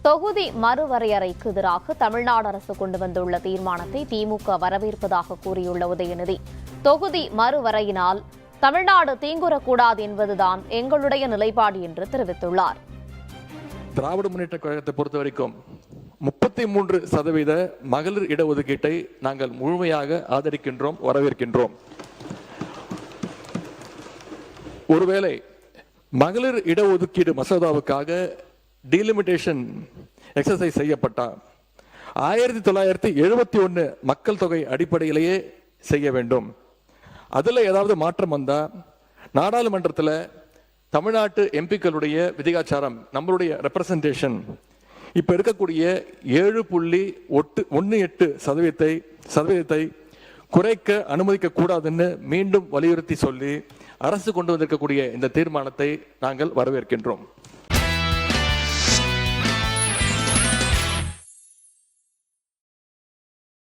தொகுதி மறுவரையறைக்கு எதிராக தமிழ்நாடு அரசு கொண்டு வந்துள்ள தீர்மானத்தை திமுக வரவேற்பதாக கூறியுள்ள உதயநிதி, தொகுதி மறுவரையினால் தமிழ்நாடு தீங்குறக்கூடாது என்பதுதான் எங்களுடைய நிலைப்பாடு என்று தெரிவித்துள்ளார். திராவிட முன்னேற்ற கழகத்தை பொறுத்த வரைக்கும் 33% மகளிர் இடஒதுக்கீட்டை நாங்கள் முழுமையாக ஆதரிக்கின்றோம், வரவேற்கின்றோம். ஒருவேளை மகளிர் இடஒதுக்கீடு மசோதாவுக்காக டீலிமிட்டேஷன் எக்ஸசைஸ் செய்யப்பட்டால் 1971 மக்கள் தொகை அடிப்படையிலேயே செய்ய வேண்டும். அதில் ஏதாவது மாற்றம் வந்தால் நாடாளுமன்றத்தில் தமிழ்நாட்டு எம்பிக்களுடைய விதிகாச்சாரம், நம்மளுடைய ரெப்ரசன்டேஷன் இப்போ இருக்கக்கூடிய 7.18% குறைக்க அனுமதிக்க கூடாதுன்னு மீண்டும் வலியுறுத்தி சொல்லி அரசு கொண்டு வந்திருக்கக்கூடிய இந்த தீர்மானத்தை நாங்கள் வரவேற்கின்றோம்.